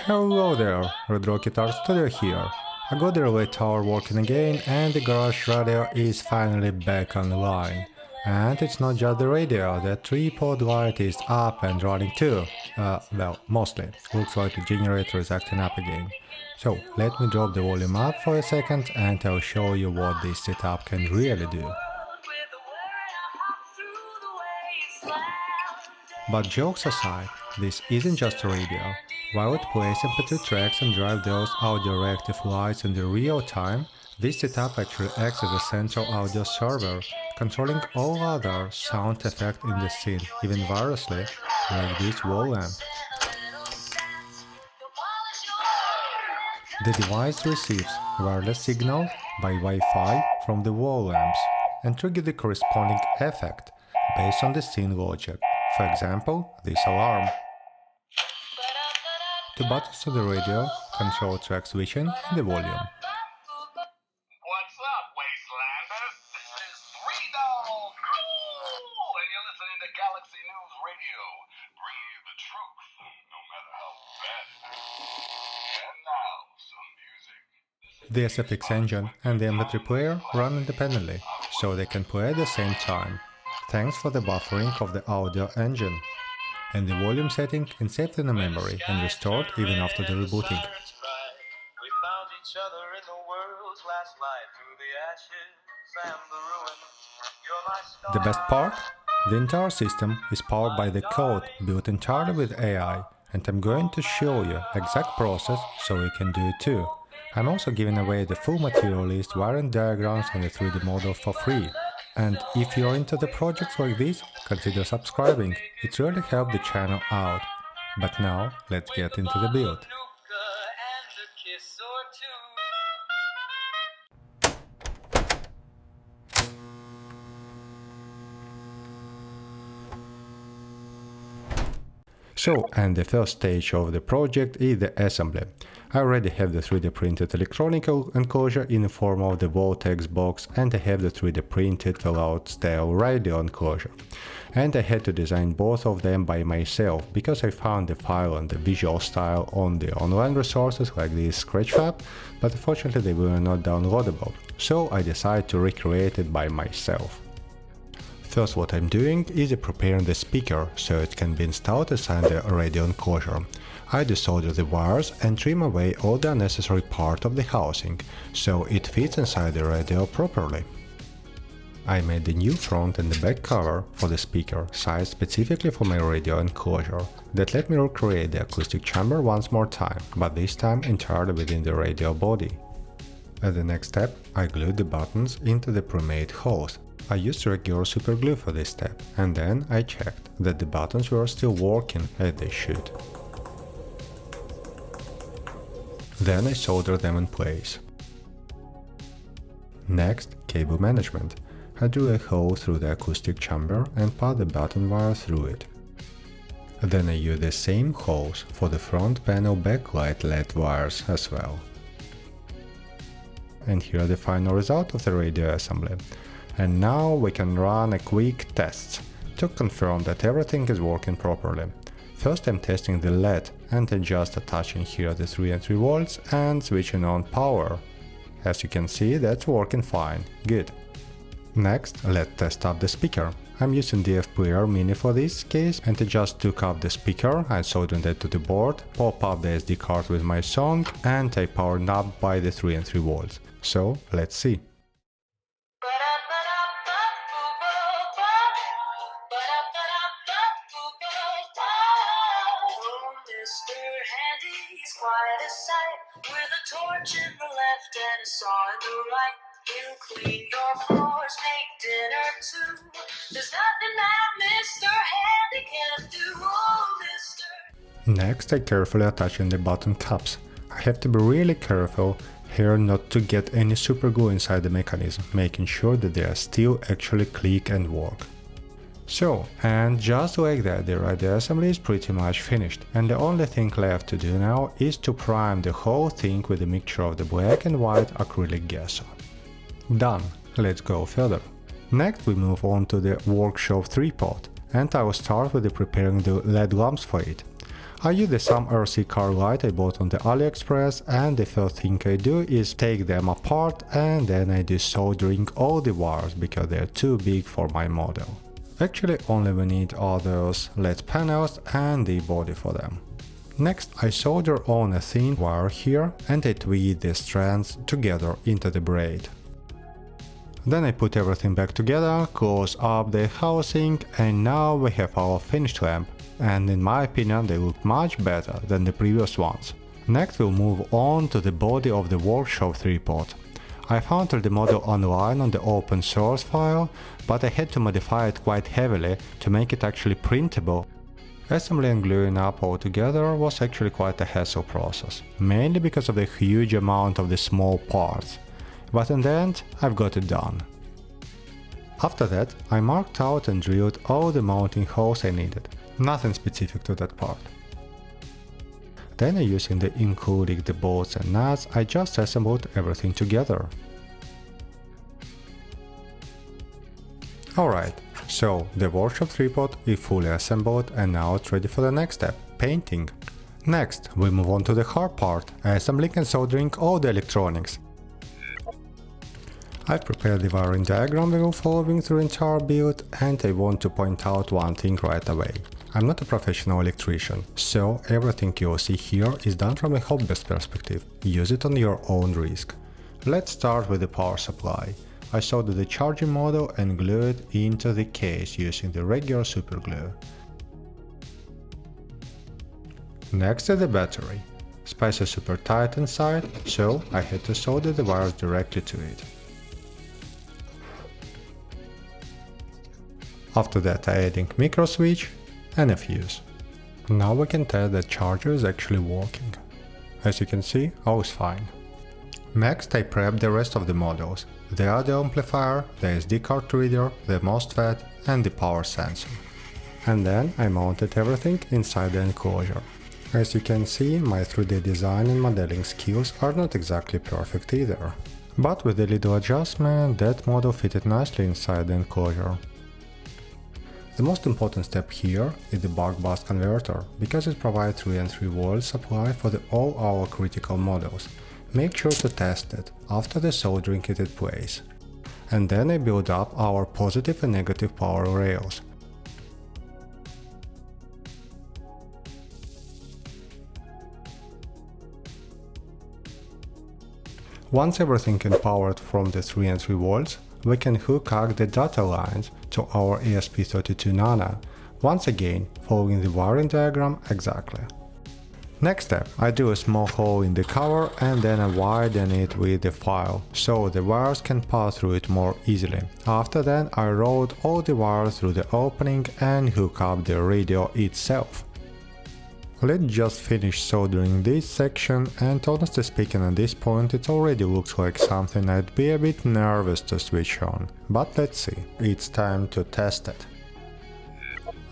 Hello there, Red Rocket Art Studio here. I got the relay tower working again and the garage radio is finally back online. And it's not just the radio, the tripod light is up and running too. Well, mostly. Looks like the generator is acting up again. So, let me drop the volume up for a second and I'll show you what this setup can really do. But jokes aside, this isn't just a radio. While it plays MP2 tracks and drives those audio-reactive lights in the real time, this setup actually acts as a central audio server, controlling all other sound effects in the scene, even wirelessly, like this wall lamp. The device receives wireless signal by Wi-Fi from the wall lamps and triggers the corresponding effect based on the scene logic. For example, this alarm. The buttons on the radio control track switching and the volume. What's up, Wastelanders? This is 3Dog Cool, and you're listening to Galaxy News Radio, bringing you the truth, no matter how bad it is. And now, some music. The SFX engine and the MP3 player run independently, so they can play at the same time, thanks for the buffering of the audio engine. And the volume setting is saved in the memory and restored even after the rebooting. The best part? The entire system is powered by the code built entirely with AI, and I'm going to show you exact process so you can do it too. I'm also giving away the full material list, wiring diagrams and the 3D model for free. And if you're into the projects like this, consider subscribing, it really helps the channel out. But now, let's get into the build. So, and the first stage of the project is the assembly. I already have the 3D printed electronic enclosure in the form of the Vortex box, and I have the 3D printed fallout style radio enclosure. And I had to design both of them by myself, because I found the file and the visual style on the online resources like this Sketchfab, but unfortunately they were not downloadable, so I decided to recreate it by myself. First, what I'm doing is preparing the speaker so it can be installed inside the radio enclosure. I desolder the wires and trim away all the unnecessary part of the housing, so it fits inside the radio properly. I made the new front and the back cover for the speaker, sized specifically for my radio enclosure. That let me recreate the acoustic chamber once more time, but this time entirely within the radio body. As the next step, I glued the buttons into the pre-made holes. I used regular super glue for this step, and then I checked that the buttons were still working as they should. Then I soldered them in place. Next, cable management. I drew a hole through the acoustic chamber and passed the button wire through it. Then I used the same holes for the front panel backlight LED wires as well. And here the final result of the radio assembly. And now we can run a quick test to confirm that everything is working properly. First I'm testing the LED and I'm just attaching here the 3 and 3 volts and switching on power. As you can see, that's working fine, good. Next, let's test up the speaker. I'm using DF Player Mini for this case, and I just took up the speaker and soldered it to the board, pop up the SD card with my song, and I powered up by the 3 and 3 volts. So, let's see. Quite a sight, with a torch in the left and a saw in the right. He'll clean your floors, make dinner too. There's nothing that Mr. Handy can't do, oh Mr. Next, I carefully attaching the button caps. I have to be really careful here not to get any super glue inside the mechanism, making sure that they are still actually click and work. So, and just like that, the radio assembly is pretty much finished, and the only thing left to do now is to prime the whole thing with a mixture of the black and white acrylic gesso. Done, let's go further. Next we move on to the workshop tripod, and I will start with preparing the LED lamps for it. I use some RC car light I bought on the AliExpress, and the first thing I do is take them apart and then I do soldering all the wires because they're too big for my model. Actually only we need are those LED panels and the body for them. Next I solder on a thin wire here and I tweed the strands together into the braid. Then I put everything back together, close up the housing, and now we have our finished lamp, and in my opinion they look much better than the previous ones. Next we'll move on to the body of the workshop tripod. I found the model online on the open source file, but I had to modify it quite heavily to make it actually printable. Assembling and gluing up all together was actually quite a hassle process, mainly because of the huge amount of the small parts. But in the end, I've got it done. After that, I marked out and drilled all the mounting holes I needed, nothing specific to that part. Then using including the bolts and nuts, I just assembled everything together. Alright, so the workshop tripod is fully assembled and now it's ready for the next step, painting. Next, we move on to the hard part, assembling and soldering all the electronics. I've prepared the wiring diagram we will following through the entire build, and I want to point out one thing right away. I'm not a professional electrician, so everything you'll see here is done from a hobbyist perspective. Use it on your own risk. Let's start with the power supply. I soldered the charging module and glued it into the case using the regular super glue. Next is the battery. Space is super tight inside, so I had to solder the wires directly to it. After that I adding micro switch and a fuse. Now we can tell that charger is actually working. As you can see, all is fine. Next I prepped the rest of the modules, the audio amplifier, the SD card reader, the MOSFET and the power sensor. And then I mounted everything inside the enclosure. As you can see, my 3D design and modeling skills are not exactly perfect either. But with a little adjustment, that model fitted nicely inside the enclosure. The most important step here is the buck bus converter, because it provides 3 and 3 volt supply for all our critical models. Make sure to test it after the soldering it in place. And then I build up our positive and negative power rails. Once everything is powered from the 3 and 3 volts, we can hook up the data lines to our ESP32 Nano, once again following the wiring diagram exactly. Next step, I do a small hole in the cover and then I widen it with the file, so the wires can pass through it more easily. After that I rolled all the wires through the opening and hook up the radio itself. Let's just finish soldering this section, and honestly speaking at this point it already looks like something I'd be a bit nervous to switch on, but let's see, it's time to test it.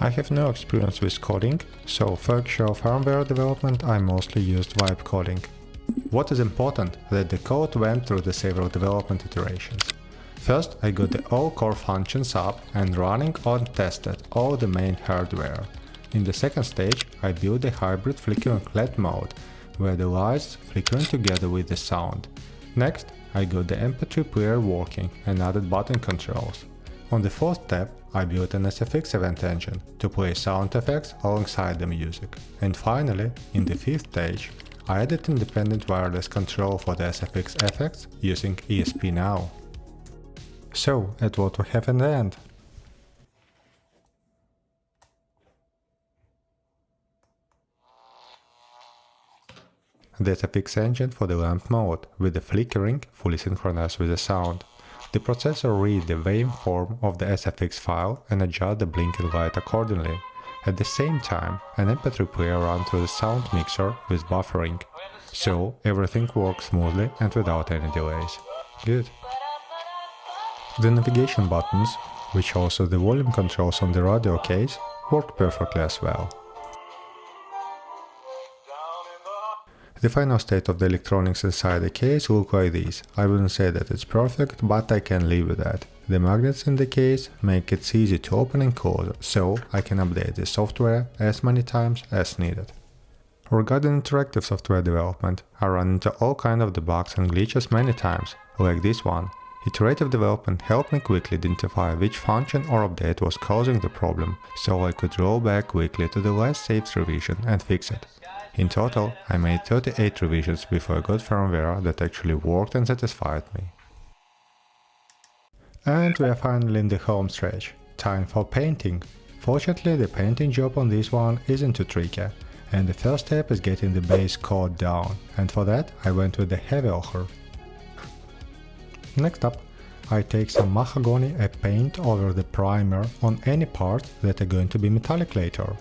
I have no experience with coding, so for actual firmware development I mostly used vibe coding. What is important that the code went through the several development iterations. First I got the all core functions up and running and tested all the main hardware. In the second stage, I built a hybrid flickering LED mode, where the lights flickering together with the sound. Next, I got the MP3 player working and added button controls. On the fourth step, I built an SFX event engine to play sound effects alongside the music. And finally, in the fifth stage, I added independent wireless control for the SFX effects using ESP-NOW. So, at what we have in the end. The SFX engine for the lamp mode, with the flickering fully synchronized with the sound. The processor reads the waveform of the SFX file and adjusts the blinking light accordingly. At the same time, an MP3 player runs through the sound mixer with buffering, so everything works smoothly and without any delays. Good. The navigation buttons, which also the volume controls on the radio case, work perfectly as well. The final state of the electronics inside the case look like this. I wouldn't say that it's perfect, but I can live with that. The magnets in the case make it easy to open and close, so I can update the software as many times as needed. Regarding interactive software development, I run into all kinds of debugs and glitches many times, like this one. Iterative development helped me quickly identify which function or update was causing the problem, so I could roll back quickly to the last saved revision and fix it. In total, I made 38 revisions before I got firmware that actually worked and satisfied me. And we are finally in the home stretch. Time for painting. Fortunately, the painting job on this one isn't too tricky, and the first step is getting the base coat down, and for that I went with the heavy ochre. Next up, I take some mahogany and paint over the primer on any parts that are going to be metallic later.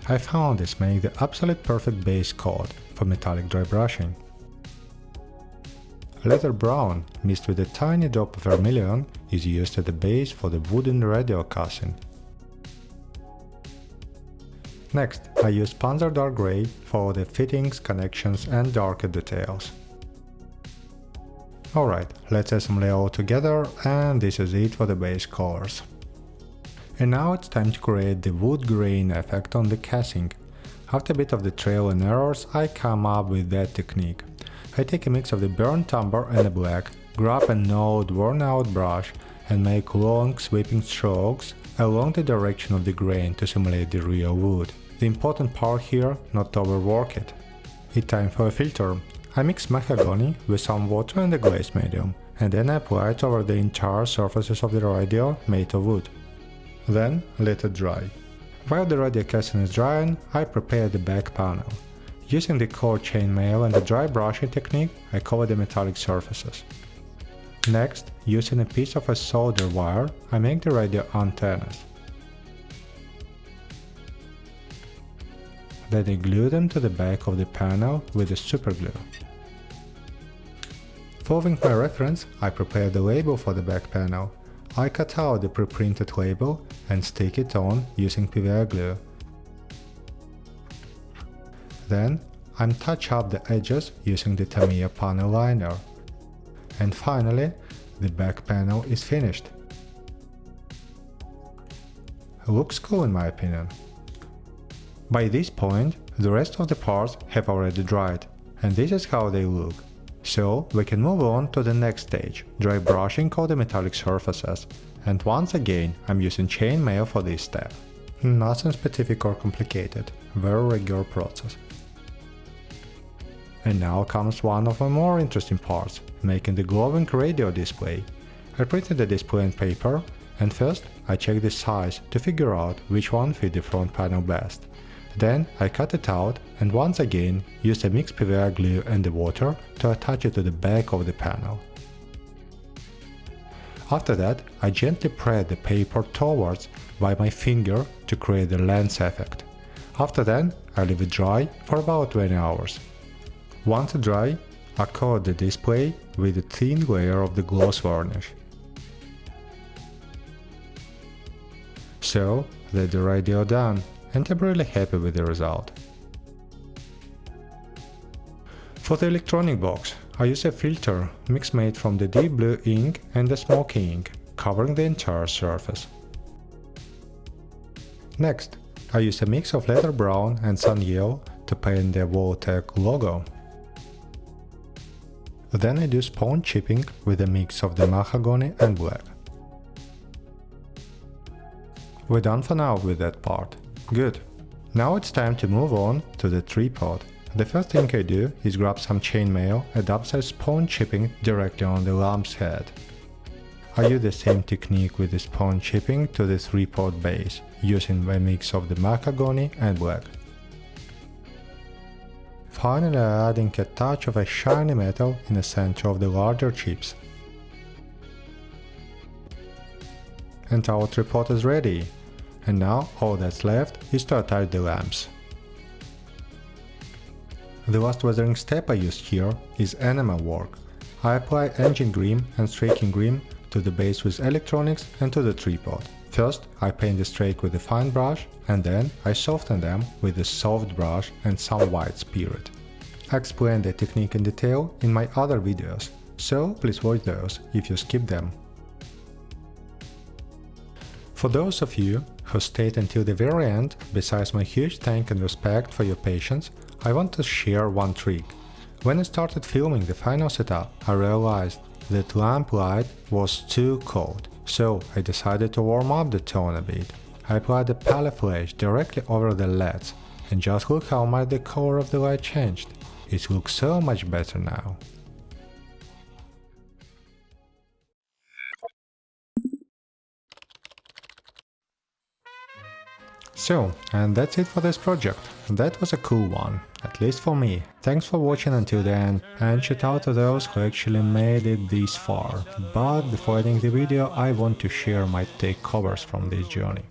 I found this makes the absolute perfect base coat for metallic dry brushing. Leather brown mixed with a tiny drop of vermilion is used as the base for the wooden radio casing. Next, I use Panzer dark gray for the fittings, connections and darker details. Alright, let's assemble it all together, and this is it for the base colors. And now it's time to create the wood grain effect on the casing. After a bit of the trial and errors, I come up with that technique. I take a mix of the burnt umber and the black, grab an old worn out brush and make long sweeping strokes along the direction of the grain to simulate the real wood. The important part here, not to overwork it. It's time for a filter. I mix mahogany with some water and a glaze medium, and then I apply it over the entire surfaces of the radio made of wood. Then let it dry. While the radio casing is drying, I prepare the back panel. Using the core chainmail and the dry brushing technique, I cover the metallic surfaces. Next, using a piece of a solder wire, I make the radio antennas. Then I glue them to the back of the panel with the superglue. Following my reference, I prepare the label for the back panel. I cut out the pre-printed label and stick it on using PVA glue. Then I touch up the edges using the Tamiya panel liner. And finally, the back panel is finished. Looks cool in my opinion. By this point, the rest of the parts have already dried, and this is how they look. So we can move on to the next stage, dry brushing all the metallic surfaces, and once again I'm using chainmail for this step. Nothing specific or complicated, very regular process. And now comes one of my more interesting parts, making the glowing radio display. I printed the display on paper, and first I check the size to figure out which one fit the front panel best. Then I cut it out and once again used a mixed PVA glue and the water to attach it to the back of the panel. After that, I gently press the paper towards by my finger to create the lens effect. After that, I leave it dry for about 20 hours. Once dry, I coat the display with a thin layer of the gloss varnish. So, that's the radio done, and I'm really happy with the result. For the electronic box, I use a filter mix made from the deep blue ink and the smoky ink, covering the entire surface. Next, I use a mix of leather brown and sun yellow to paint the Voltec logo. Then I do spawn chipping with a mix of the mahogany and black. We're done for now with that part. Good. Now it's time to move on to the tripod. The first thing I do is grab some chainmail and upsize spawn chipping directly on the lamp's head. I use the same technique with the spawn chipping to the tripod base, using a mix of the mahogany and black. Finally, adding a touch of a shiny metal in the center of the larger chips. And our tripod is ready. And now all that's left is to attach the lamps. The last weathering step I used here is enamel work. I apply engine green and striking green to the base with electronics and to the tripod. First, I paint the strake with a fine brush, and then I soften them with a soft brush and some white spirit. I explain the technique in detail in my other videos, so please watch those if you skip them. For those of you who stayed until the very end, besides my huge thank and respect for your patience, I want to share one trick. When I started filming the final setup, I realized that lamp light was too cold, so I decided to warm up the tone a bit. I applied a palette flash directly over the LEDs, and just look how much the color of the light changed. It looks so much better now. So, and that's it for this project. That was a cool one, at least for me. Thanks for watching until the end, and shout out to those who actually made it this far. But before ending the video, I want to share my takeaways from this journey.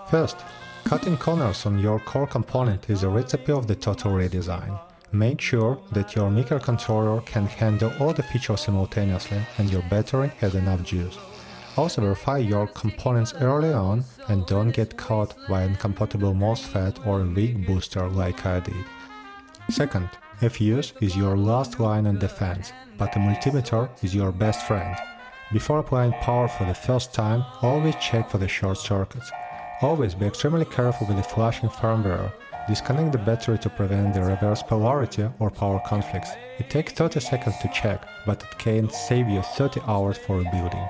First, cutting corners on your core component is a recipe of the total redesign. Make sure that your microcontroller can handle all the features simultaneously and your battery has enough juice. Also verify your components early on and don't get caught by an incompatible MOSFET or a weak booster like I did. Second, a fuse is your last line of defense, but a multimeter is your best friend. Before applying power for the first time, always check for the short circuits. Always be extremely careful with the flashing firmware. Disconnect the battery to prevent the reverse polarity or power conflicts. It takes 30 seconds to check, but it can save you 30 hours for rebuilding.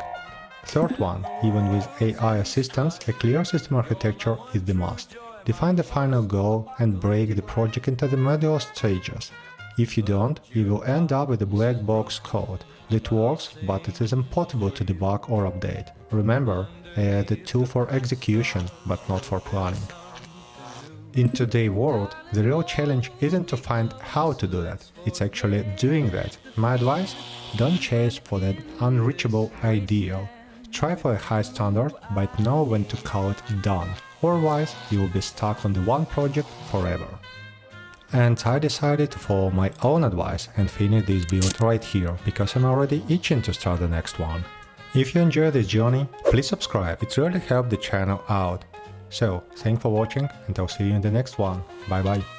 Third one, even with AI assistance, a clear system architecture is the must. Define the final goal and break the project into the modular stages. If you don't, you will end up with a black box code that works, but it is impossible to debug or update. Remember, AI is a tool for execution, but not for planning. In today's world, the real challenge isn't to find how to do that, it's actually doing that. My advice? Don't chase for that unreachable ideal. Try for a high standard, but know when to call it done, otherwise you will be stuck on the one project forever. And I decided to follow my own advice and finish this build right here, because I'm already itching to start the next one. If you enjoy this journey, please subscribe, it really helps the channel out. So, thanks for watching and I'll see you in the next one. Bye bye.